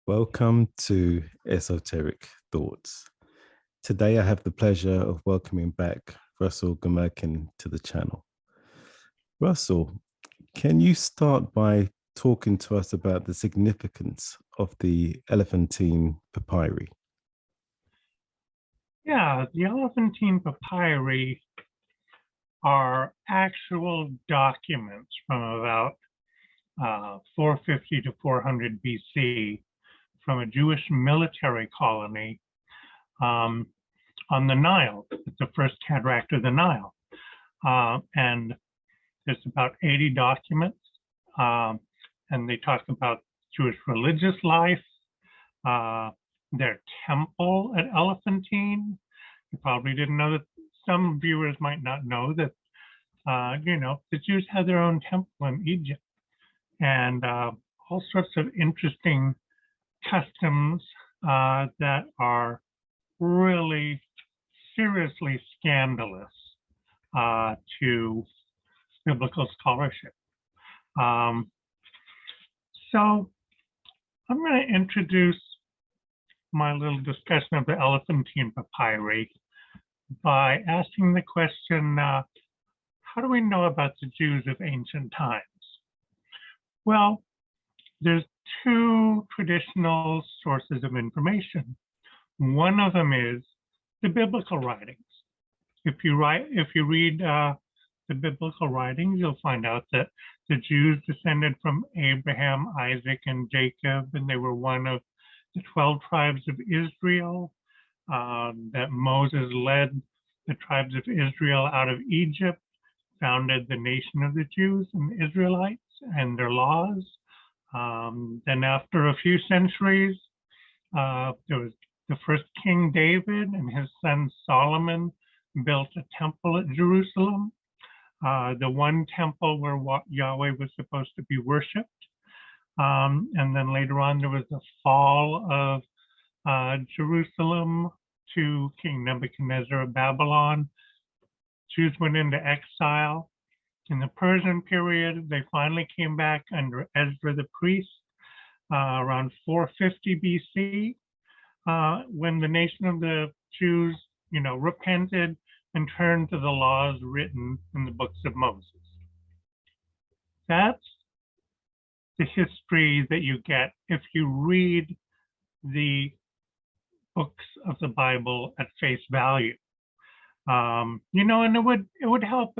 Welcome to Esoteric Thoughts. Today I have the pleasure of welcoming back Russell Gmirkin to the channel. Russell, can you start by talking to us about the significance of the Elephantine Papyri? Yeah, the Elephantine Papyri are actual documents from about 450 to 400 BC from a Jewish military colony on the Nile. It's the first cataract of the Nile. And there's about 80 documents, and they talk about Jewish religious life, their temple at Elephantine. You probably didn't know that. Some viewers might not know that, the Jews had their own temple in Egypt, and all sorts of interesting customs that are really seriously scandalous to biblical scholarship. So I'm going to introduce my little discussion of the Elephantine Papyri by asking the question, how do we know about the Jews of ancient times? Well, there's two traditional sources of information. One of them is the biblical writings. If you read the biblical writings, you'll find out that the Jews descended from Abraham, Isaac, and Jacob, and they were one of the 12 tribes of Israel, that Moses led the tribes of Israel out of Egypt, founded the nation of the Jews and the Israelites and their laws. Then after a few centuries, there was the first King David, and his son Solomon built a temple at Jerusalem, the one temple where Yahweh was supposed to be worshipped. And then later on, there was the fall of Jerusalem to King Nebuchadnezzar of Babylon. Jews went into exile. In the Persian period, they finally came back under Ezra the priest around 450 BC, when the nation of the Jews, repented and turned to the laws written in the books of Moses. That's the history that you get if you read the books of the Bible at face value. And it would help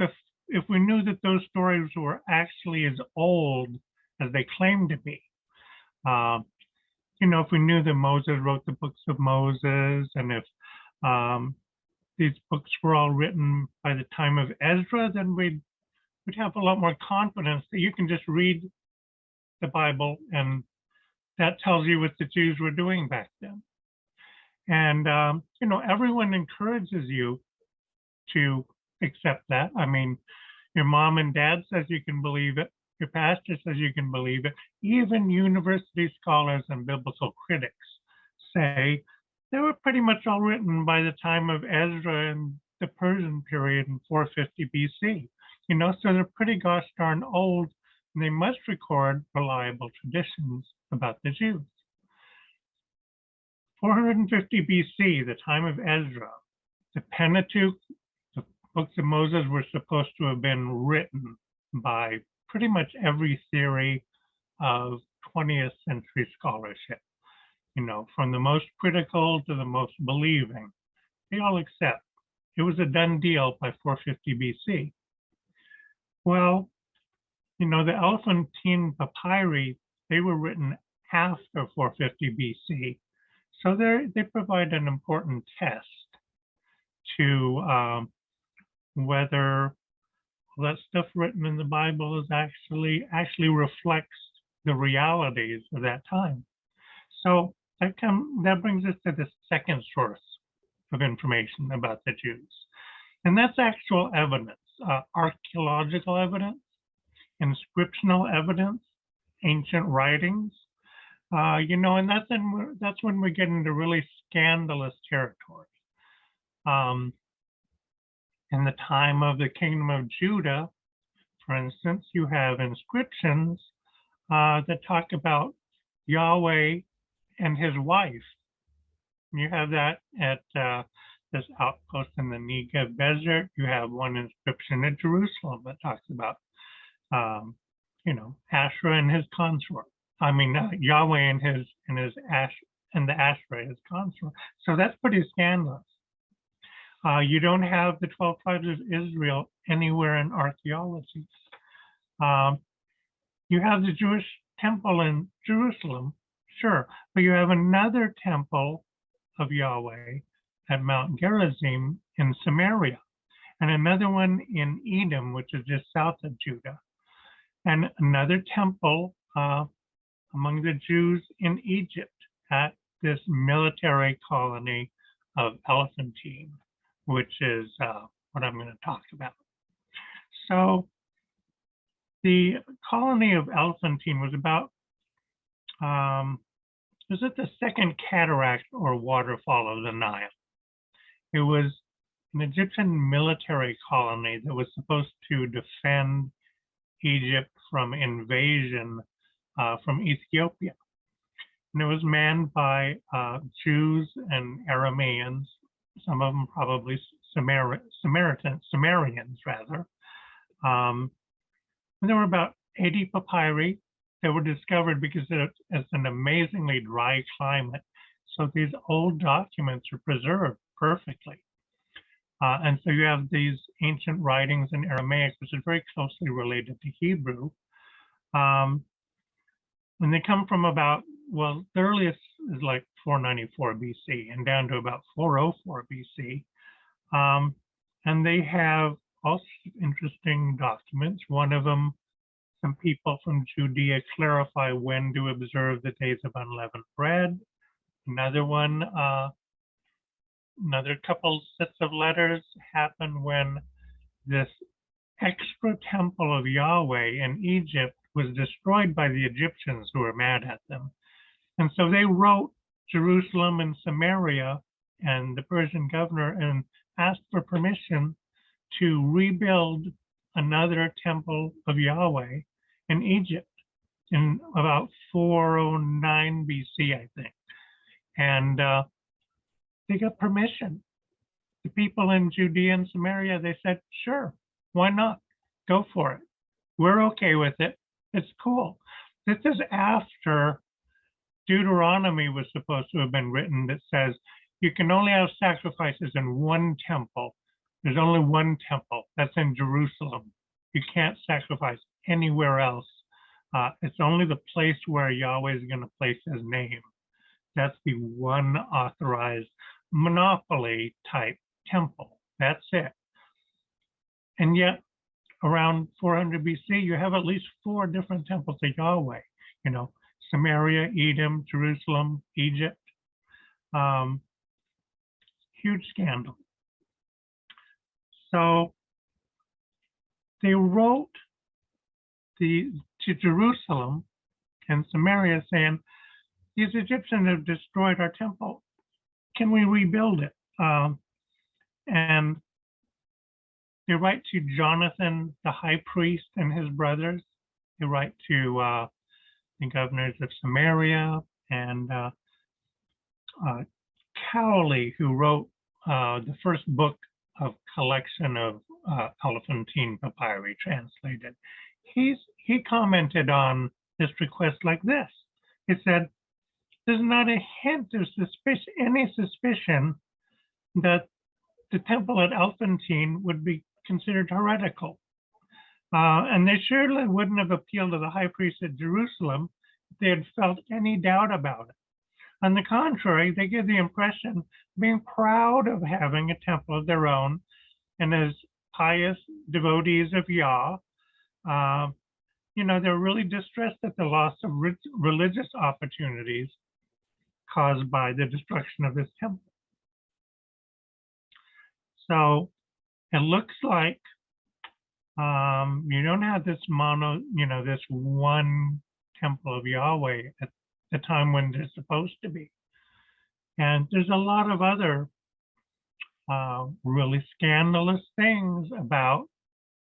if we knew that those stories were actually as old as they claim to be. If we knew that Moses wrote the books of Moses, and if these books were all written by the time of Ezra, then we'd have a lot more confidence that you can just read the Bible and that tells you what the Jews were doing back then. And, everyone encourages you to accept that. I mean, your mom and dad says you can believe it. Your pastor says you can believe it. Even university scholars and biblical critics say they were pretty much all written by the time of Ezra and the Persian period in 450 BC. So they're pretty gosh darn old, and they must record reliable traditions about the Jews. 450 BC, the time of Ezra, the Pentateuch, the books of Moses, were supposed to have been written by pretty much every theory of 20th century scholarship. From the most critical to the most believing, they all accept. It was a done deal by 450 BC. Well, the Elephantine Papyri, they were written after 450 BC. So they provide an important test to whether that stuff written in the Bible is actually reflects the realities of that time. So that brings us to the second source of information about the Jews, and that's actual evidence, archaeological evidence, inscriptional evidence, ancient writings. And that's when we get into really scandalous territory. In the time of the Kingdom of Judah, for instance, you have inscriptions that talk about Yahweh and his wife. You have that at this outpost in the Negev Desert. You have one inscription at Jerusalem that talks about, Asherah and his consort. I mean, Yahweh and the Asherah, his consort. So that's pretty scandalous. You don't have the 12 tribes of Israel anywhere in archaeology. You have the Jewish temple in Jerusalem, sure, but you have another temple of Yahweh at Mount Gerizim in Samaria, and another one in Edom, which is just south of Judah, and another temple among the Jews in Egypt at this military colony of Elephantine, which is what I'm going to talk about. So the colony of Elephantine was about, was it the second cataract or waterfall of the Nile? It was an Egyptian military colony that was supposed to defend Egypt from invasion from Ethiopia. And it was manned by Jews and Arameans, some of them probably Sumerians rather. And there were about 80 papyri that were discovered because it's an amazingly dry climate. So these old documents are preserved perfectly. And so you have these ancient writings in Aramaic, which is very closely related to Hebrew. And they come from about, well, the earliest is like 494 BC and down to about 404 BC. And they have all interesting documents. One of them, some people from Judea clarify when to observe the days of unleavened bread. Another one, another couple sets of letters happen when this extra temple of Yahweh in Egypt was destroyed by the Egyptians who were mad at them. And so they wrote Jerusalem and Samaria and the Persian governor and asked for permission to rebuild another temple of Yahweh in Egypt in about 409 BC, I think. And they got permission. The people in Judea and Samaria, they said, sure, why not? Go for it. We're okay with it. It's cool. This is after Deuteronomy was supposed to have been written that says you can only have sacrifices in one temple. There's only one temple. That's in Jerusalem. You can't sacrifice anywhere else. It's only the place where Yahweh is going to place his name. That's the one authorized monopoly type temple. That's it. And yet, around 400 BC, you have at least 4 different temples of Yahweh. Samaria, Edom, Jerusalem, Egypt. Huge scandal. So they wrote to Jerusalem and Samaria saying, these Egyptians have destroyed our temple. Can we rebuild it? And they write to Jonathan, the high priest, and his brothers. They write to the governors of Samaria and Cowley, who wrote the first book of collection of Elephantine Papyri translated. He commented on this request like this. He said, there's not a hint of any suspicion that the temple at Elephantine would be considered heretical. And they surely wouldn't have appealed to the high priest at Jerusalem if they had felt any doubt about it. On the contrary, they give the impression of being proud of having a temple of their own, and as pious devotees of Yah, they're really distressed at the loss of religious opportunities caused by the destruction of this temple. So it looks like you don't have this this one temple of Yahweh at the time when they're supposed to be. And there's a lot of other really scandalous things about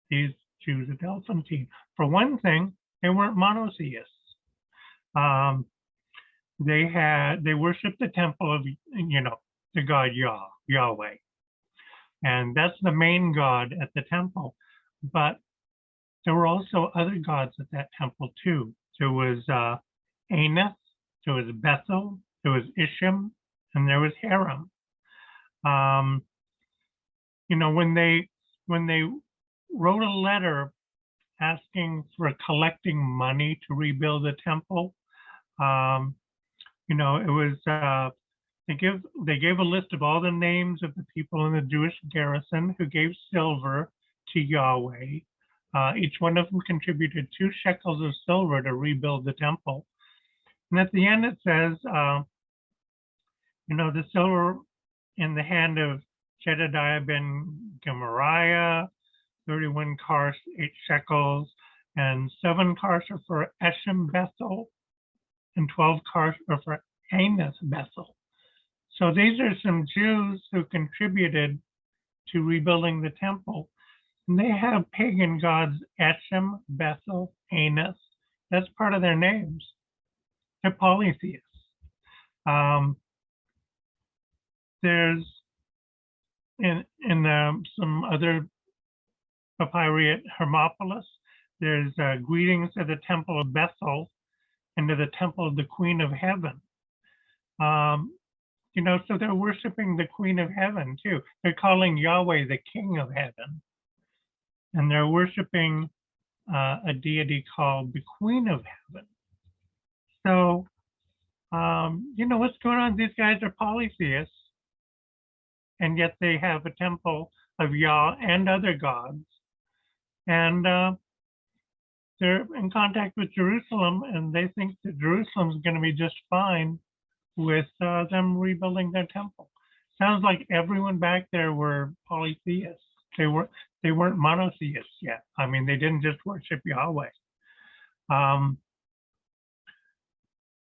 these Jews at Elephantine. For one thing, they weren't monotheists. they worshiped the temple of, the god Yahweh. And that's the main god at the temple. But there were also other gods at that temple too. There was Aneth, there was Bethel, there was Ishim, and there was Haram. When they wrote a letter asking for collecting money to rebuild the temple, it was they gave a list of all the names of the people in the Jewish garrison who gave silver to Yahweh. Each one of them contributed 2 shekels of silver to rebuild the temple. And at the end it says, the silver in the hand of Jedediah ben Gemariah, 31 kars, 8 shekels, and 7 kars are for Eshem Bethel, and 12 kars are for Aneth Bethel. So these are some Jews who contributed to rebuilding the temple. And they have pagan gods, Eshem, Bethel, Aneth. That's part of their names. They're polytheists. There's in some other papyri at Hermopolis, there's greetings to the temple of Bethel and to the temple of the Queen of Heaven. So they're worshiping the Queen of Heaven too. They're calling Yahweh the King of Heaven. And they're worshiping a deity called the Queen of Heaven. So, what's going on? These guys are polytheists, and yet they have a temple of Yah and other gods. And they're in contact with Jerusalem, and they think that Jerusalem's going to be just fine with them rebuilding their temple. Sounds like everyone back there were polytheists. They weren't monotheists yet. I mean, they didn't just worship Yahweh.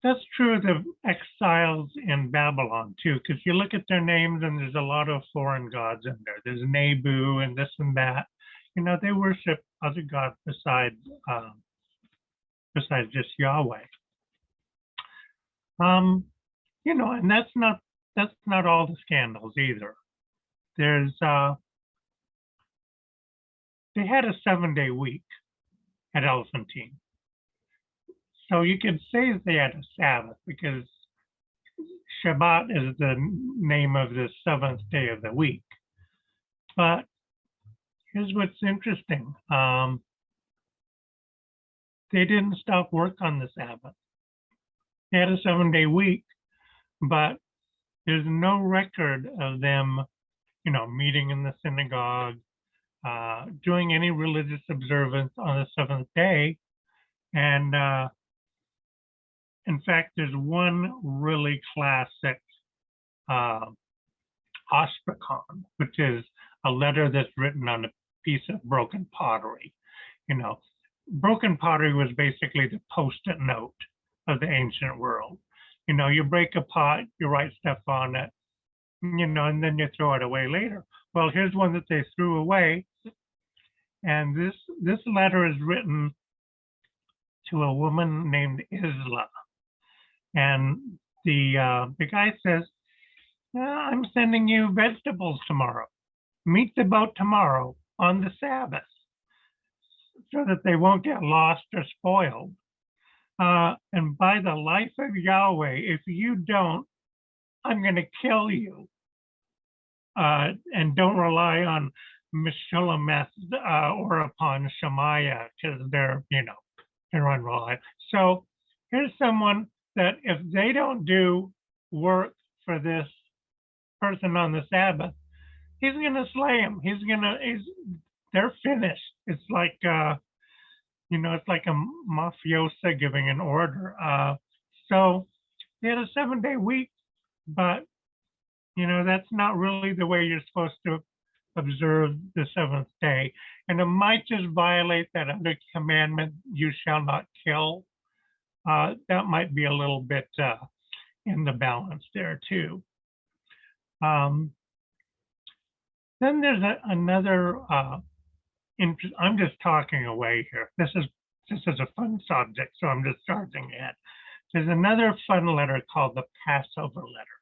That's true of the exiles in Babylon too, because you look at their names and there's a lot of foreign gods in there. There's Nebu and this and that. They worship other gods besides just Yahweh. And that's not all the scandals either. There's they had a 7-day week at Elephantine. So you could say that they had a Sabbath because Shabbat is the name of the 7th day of the week. But here's what's interesting. They didn't stop work on the Sabbath. They had a 7-day week, but there's no record of them, meeting in the synagogue, doing any religious observance on the 7th day. And in fact, there's one really classic ostracon, which is a letter that's written on a piece of broken pottery. Broken pottery was basically the post-it note of the ancient world. You break a pot, you write stuff on it, and then you throw it away later. Well, here's one that they threw away. And this letter is written to a woman named Isla. And the guy says, I'm sending you vegetables tomorrow. Meet the boat tomorrow on the Sabbath so that they won't get lost or spoiled. And by the life of Yahweh, if you don't, I'm going to kill you. And don't rely on Meshulameth or upon Shemaiah because they're unreliable. So here's someone that if they don't do work for this person on the Sabbath, he's going to slay him. They're finished. It's like it's like a mafiosa giving an order. So they had a 7-day week, but that's not really the way you're supposed to observe the 7th day. And it might just violate that other commandment, you shall not kill. That might be a little bit in the balance there too. Then there's another I'm just talking away here. This is a fun subject, so I'm just charging ahead. There's another fun letter called the Passover letter.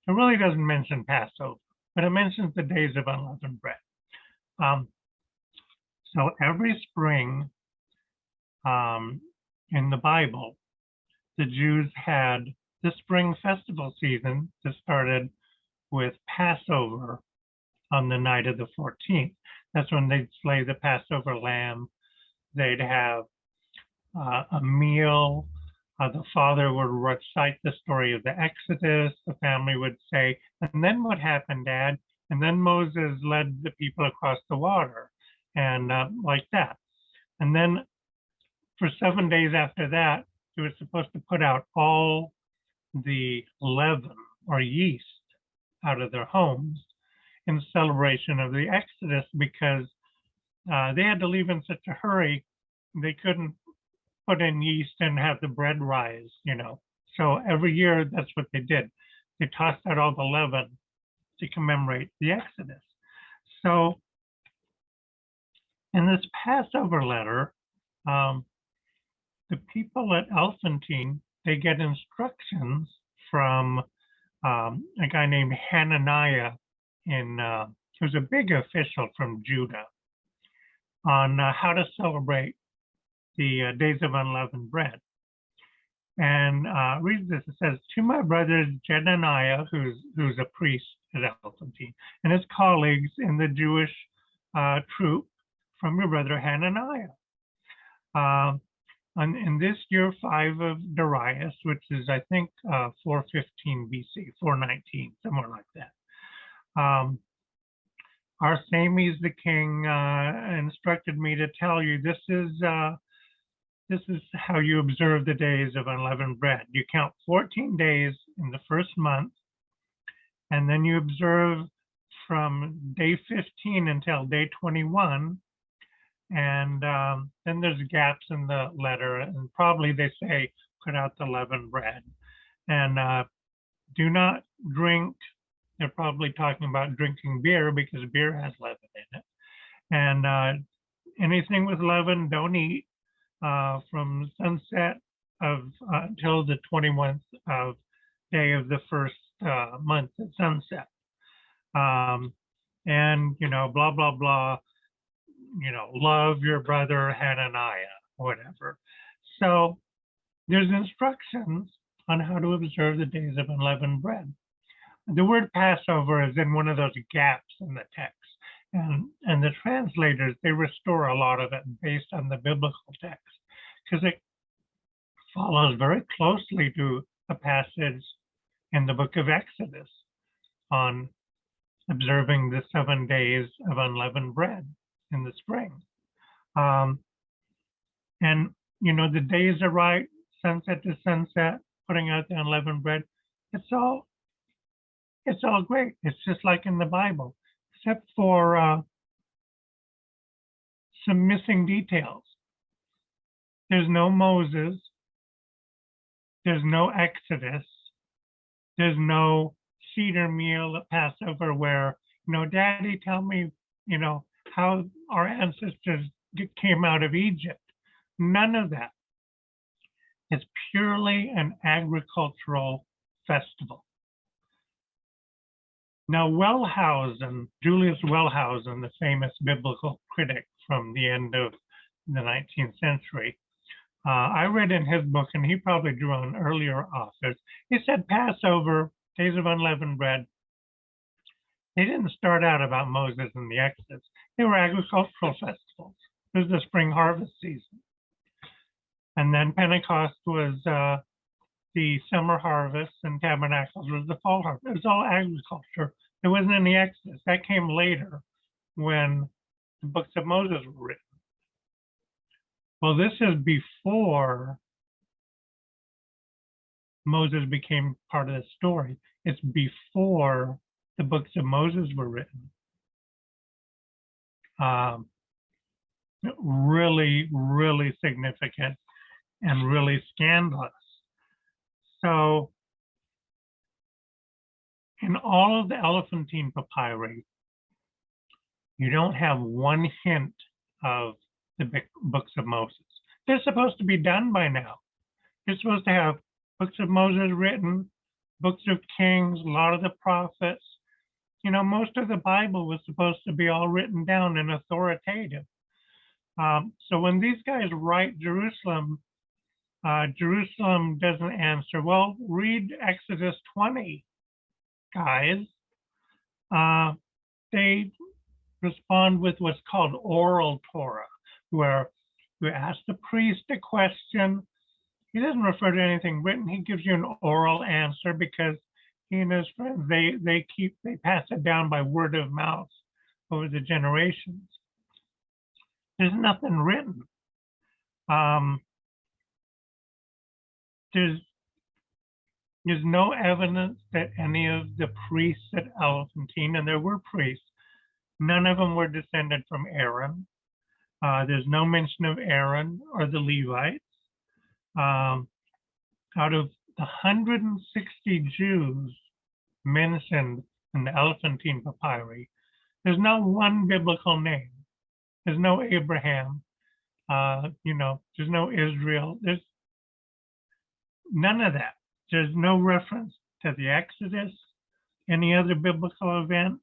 It really doesn't mention Passover, but it mentions the days of unleavened bread. So every spring in the Bible, the Jews had the spring festival season that started with Passover on the night of the 14th. That's when they'd slay the Passover lamb. They'd have a meal. The father would recite the story of the Exodus. The family would say, and then what happened, Dad? And then Moses led the people across the water, and like that. And then for 7 days after that, he was supposed to put out all the leaven or yeast out of their homes in celebration of the Exodus, because they had to leave in such a hurry, they couldn't put in yeast and have the bread rise, So every year, that's what they did. They tossed out all the leaven to commemorate the Exodus. So in this Passover letter, the people at Elephantine, they get instructions from a guy named Hananiah, who's a big official from Judah, on how to celebrate the days of unleavened bread. And read this. It says, to my brother Jedaniah, who's a priest at Elephantine, and his colleagues in the Jewish troop, from your brother Hananiah. In this year 5 of Darius, which is, I think, 415 BC, 419, somewhere like that. Arsames the king instructed me to tell you, this is how you observe the days of unleavened bread. You count 14 days in the first month, and then you observe from day 15 until day 21. And then there's gaps in the letter, and probably they say, put out the leavened bread. And do not drink. They're probably talking about drinking beer, because beer has leaven in it. And anything with leaven, don't eat from sunset until the 21st of day of the first month at sunset. And, blah, blah, blah. Love your brother Hananiah, whatever. So there's instructions on how to observe the days of unleavened bread. The word Passover is in one of those gaps in the text. And the translators, they restore a lot of it based on the biblical text, because it follows very closely to a passage in the book of Exodus on observing the 7 days of unleavened bread in the spring. And, the days are right, sunset to sunset, putting out the unleavened bread. It's all great. It's just like in the Bible, except for some missing details. There's no Moses. There's no Exodus. There's no Seder meal at Passover where, Daddy, tell me, how our ancestors came out of Egypt. None of that. It's purely an agricultural festival. Now, Julius Wellhausen, the famous biblical critic from the end of the 19th century, I read in his book, and he probably drew on earlier authors, he said Passover, days of unleavened bread, they didn't start out about Moses and the Exodus. They were agricultural festivals. It was the spring harvest season. And then Pentecost was the summer harvest, and Tabernacles was the fall harvest. It was all agriculture. There wasn't any Exodus. That came later when the books of Moses were written. Well, this is before Moses became part of the story. It's before the books of Moses were written. Really, really significant and really scandalous. So in all of the Elephantine Papyri, you don't have one hint of the books of Moses. they're supposed to be done by now. You're supposed to have books of Moses written, books of Kings, a lot of the prophets. You know, most of the Bible was supposed to be all written down and authoritative. So when these guys write Jerusalem, Jerusalem doesn't answer. Well, read Exodus 20, guys. They respond with what's called oral Torah, where you ask the priest a question. He doesn't refer to anything written. He gives you an oral answer because he and his friends, they pass it down by word of mouth over the generations. There's nothing written. There's no evidence that any of the priests at Elephantine, and there were priests, none of them were descended from Aaron. There's no mention of Aaron or the Levites. Out of the 160 Jews mentioned in the Elephantine Papyri, there's not one biblical name. There's no Abraham. There's no Israel. There's none of that. There's no reference to the Exodus, any other biblical event.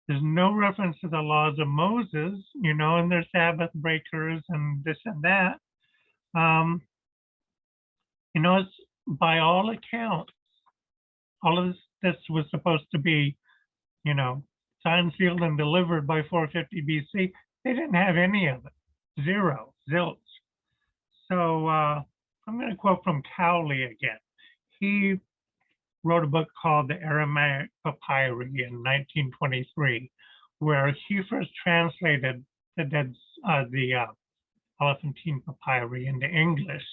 There's no reference to the laws of Moses, and their Sabbath breakers and this and that. It's by all accounts, all of this was supposed to be, signed, sealed, and delivered by 450 BC. They didn't have any of it. Zero, zilch. So I'm going to quote from Cowley again. He wrote a book called the Aramaic Papyri in 1923, where he first translated the Elephantine Papyri into English,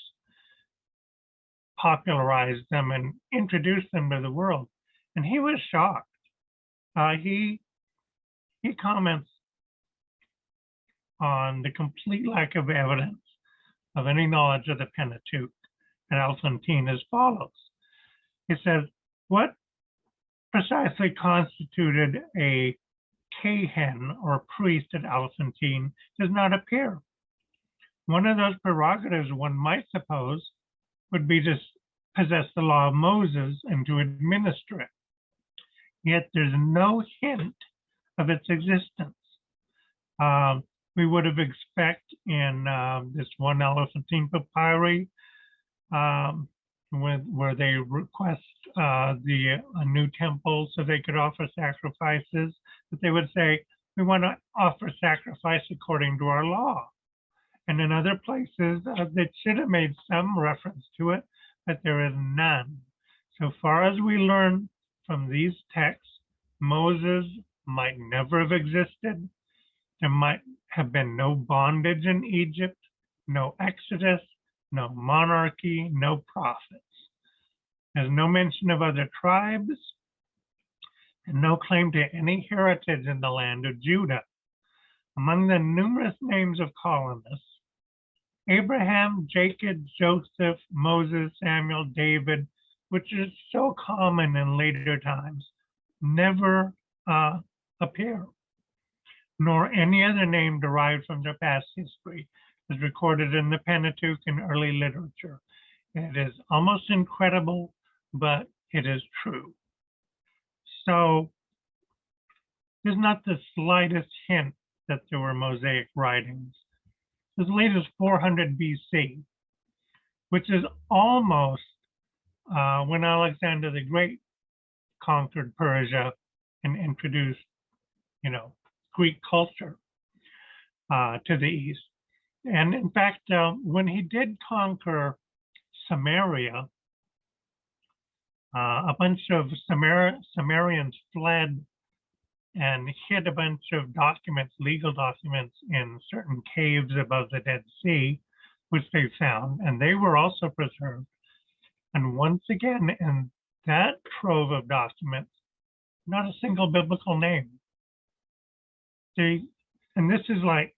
popularized them, and introduced them to the world. And he was shocked. He comments on the complete lack of evidence of any knowledge of the Pentateuch at Elephantine as follows. He says, what precisely constituted a Kahan or priest at Elephantine does not appear. One of those prerogatives, one might suppose, would be to possess the law of Moses and to administer it. Yet there's no hint of its existence. We would have expected in this one Elephantine Papyri, where they request a new temple so they could offer sacrifices, that they would say, we want to offer sacrifice according to our law. And in other places, that should have made some reference to it, but there is none. So far as we learn from these texts, Moses might never have existed. There might have been no bondage in Egypt, no Exodus, no monarchy, no prophets. There's no mention of other tribes and no claim to any heritage in the land of Judah. Among the numerous names of colonists, Abraham, Jacob, Joseph, Moses, Samuel, David, which is so common in later times, never appear, nor any other name derived from their past history is recorded in the Pentateuch and early literature. It is almost incredible, but it is true. So there's not the slightest hint that there were Mosaic writings as late as 400 BC, which is almost when Alexander the Great conquered Persia and introduced, Greek culture to the east. And in fact, when he did conquer Samaria, a bunch of Sumerians fled and hid a bunch of documents, legal documents, in certain caves above the Dead Sea, which they found, and they were also preserved. And once again, in that trove of documents, not a single biblical name. And this is like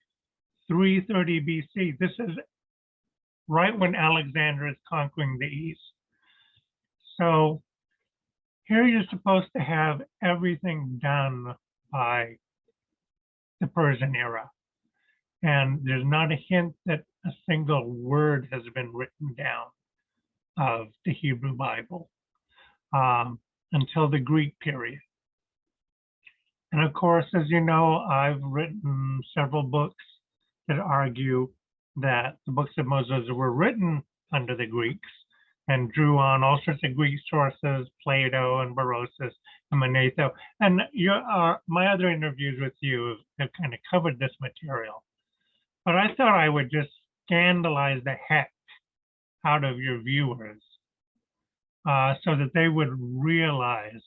330 BC. This is right when Alexander is conquering the East. So here you're supposed to have everything done by the Persian era. And there's not a hint that a single word has been written down of the Hebrew Bible until the Greek period. And of course, as you know, I've written several books that argue that the books of Moses were written under the Greeks and drew on all sorts of Greek sources, Plato and Berosus and Manetho. And my other interviews with you have kind of covered this material. But I thought I would just scandalize the heck out of your viewers so that they would realize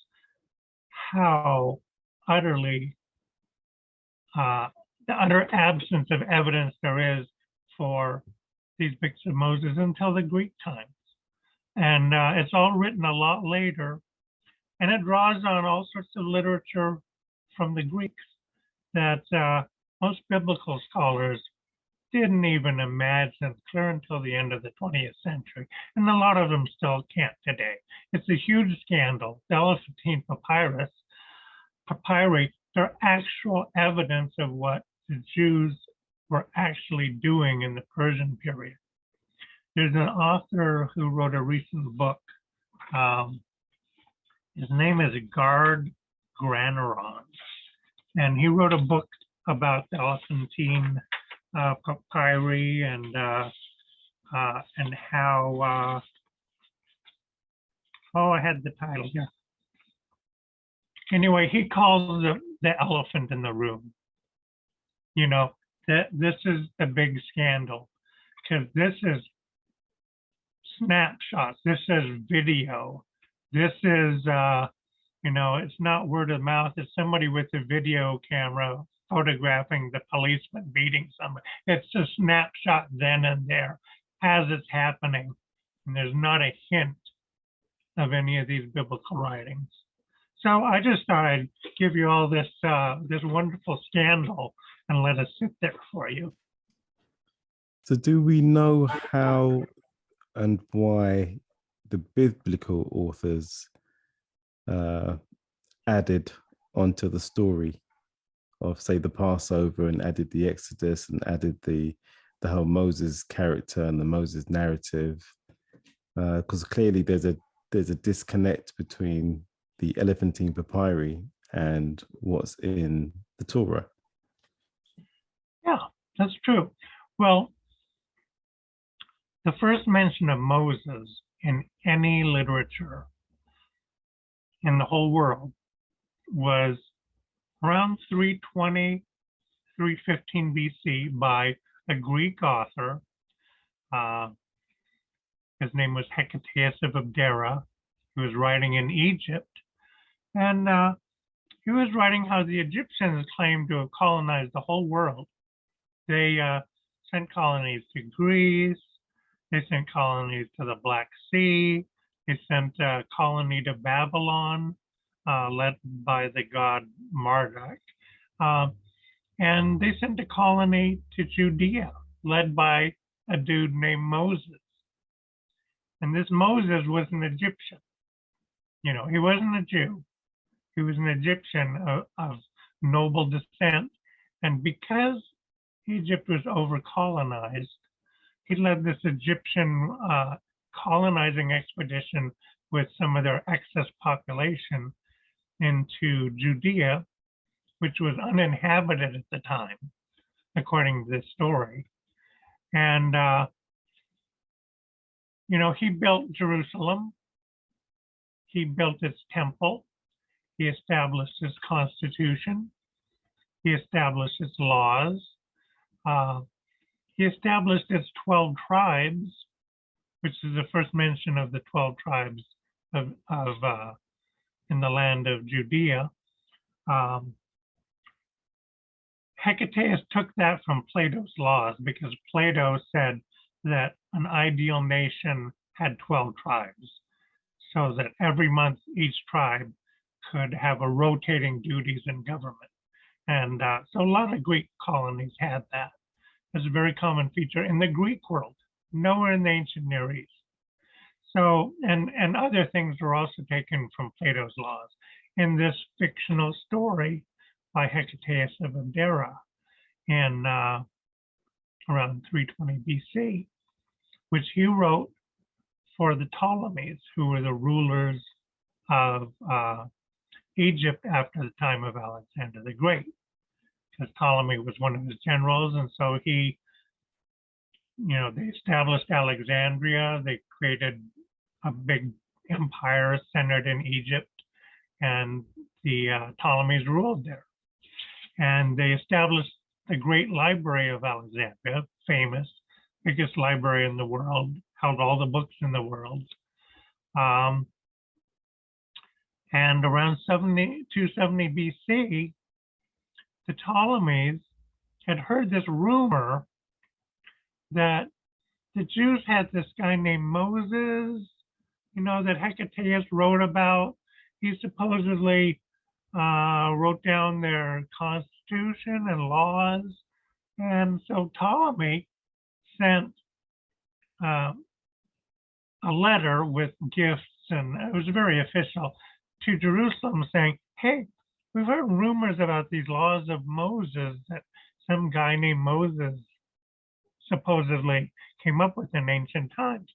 how utterly the utter absence of evidence there is for these books of Moses until the Greek times. And it's all written a lot later. And it draws on all sorts of literature from the Greeks that most biblical scholars didn't even imagine clear until the end of the 20th century. And a lot of them still can't today. It's a huge scandal. The Elephantine Papyri, they're actual evidence of what the Jews were actually doing in the Persian period. There's an author who wrote a recent book. His name is Gard Graneron, and he wrote a book about the Elephantine Papyri and how. I had the title here. Anyway, he calls the elephant in the room. You know, this is the big scandal because this is snapshots. This is video. This is, it's not word of mouth. It's somebody with a video camera photographing the policeman beating somebody. It's a snapshot then and there as it's happening. And there's not a hint of any of these biblical writings. So I just thought I'd give you all this this wonderful scandal and let us sit there for you. So do we know how and why the biblical authors added onto the story of, say, the Passover, and added the Exodus, and added the whole Moses character and the Moses narrative? Because clearly there's a disconnect between the Elephantine Papyri and what's in the Torah. Yeah, that's true. Well, the first mention of Moses in any literature in the whole world was around 320, 315 BC by a Greek author. His name was Hecataeus of Abdera. He was writing in Egypt. And he was writing how the Egyptians claimed to have colonized the whole world. They sent colonies to Greece. They sent colonies to the Black Sea. They sent a colony to Babylon, led by the god Marduk. And they sent a colony to Judea, led by a dude named Moses. And this Moses was an Egyptian. You know, he wasn't a Jew. He was an Egyptian of noble descent. And because Egypt was over-colonized, he led this Egyptian colonizing expedition with some of their excess population into Judea, which was uninhabited at the time, according to this story. And, he built Jerusalem. He built its temple. He established its constitution. He established its laws. He established its 12 tribes, which is the first mention of the 12 tribes of in the land of Judea. Hecataeus took that from Plato's laws, because Plato said that an ideal nation had 12 tribes, so that every month each tribe could have a rotating duties in government. And so a lot of Greek colonies had that. It's a very common feature in the Greek world, nowhere in the ancient Near East. So, and other things were also taken from Plato's laws in this fictional story by Hecataeus of Abdera in around 320 BC, which he wrote for the Ptolemies, who were the rulers of Egypt after the time of Alexander the Great, because Ptolemy was one of his generals, and so he, they established Alexandria. They created a big empire centered in Egypt, and the Ptolemies ruled there. And they established the Great Library of Alexandria, famous, biggest library in the world, held all the books in the world. And around 270 BC, the Ptolemies had heard this rumor that the Jews had this guy named Moses, that Hecataeus wrote about. He supposedly wrote down their constitution and laws. And so Ptolemy sent a letter with gifts, and it was very official, to Jerusalem saying, hey, we've heard rumors about these laws of Moses that some guy named Moses supposedly came up with in ancient times.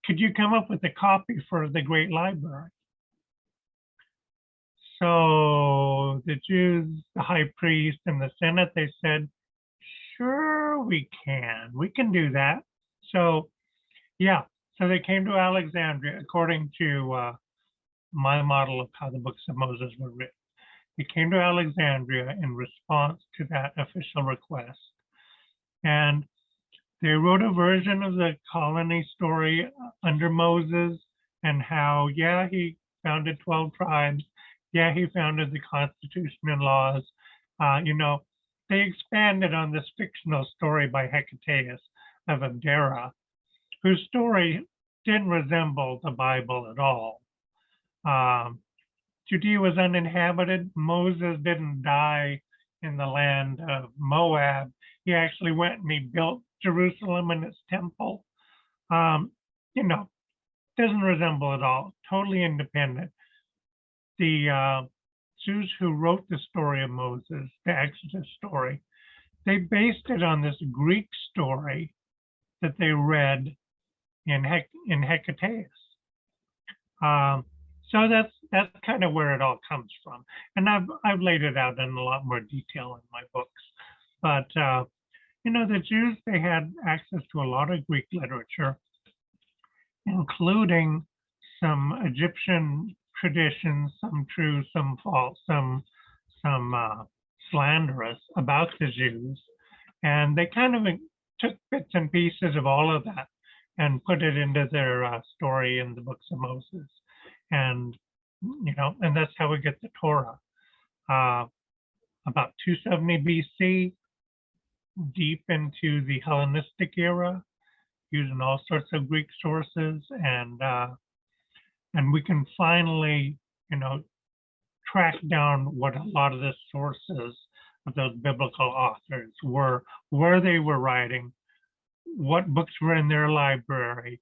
Could you come up with a copy for the Great Library? So the Jews, the high priest and the Senate, they said, sure, we can do that. So yeah, so they came to Alexandria, according to my model of how the books of Moses were written. They came to Alexandria in response to that official request. And they wrote a version of the colony story under Moses, and how, yeah, he founded 12 tribes. Yeah, he founded the Constitution and laws. They expanded on this fictional story by Hecataeus of Abdera, whose story didn't resemble the Bible at all. Judea was uninhabited. Moses didn't die in the land of Moab. He actually went and he built Jerusalem and its temple. Doesn't resemble at all, totally independent. The Jews who wrote the story of Moses, the Exodus story, they based it on this Greek story that they read in Hecataeus. So that's kind of where it all comes from. And I've laid it out in a lot more detail in my books. But the Jews, they had access to a lot of Greek literature, including some Egyptian traditions, some true, some false, some slanderous about the Jews. And they kind of took bits and pieces of all of that and put it into their story in the books of Moses. And, and that's how we get the Torah. About 270 BC, deep into the Hellenistic era, using all sorts of Greek sources, and we can finally, track down what a lot of the sources of those biblical authors were, where they were writing, what books were in their library.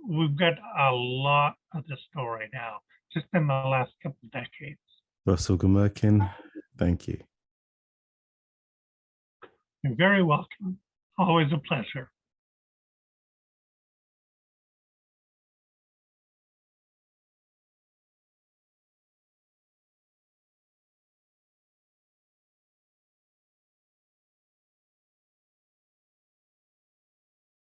We've got a lot of the story now, just in the last couple of decades. Russell Gmirkin, thank you. You're very welcome. Always a pleasure.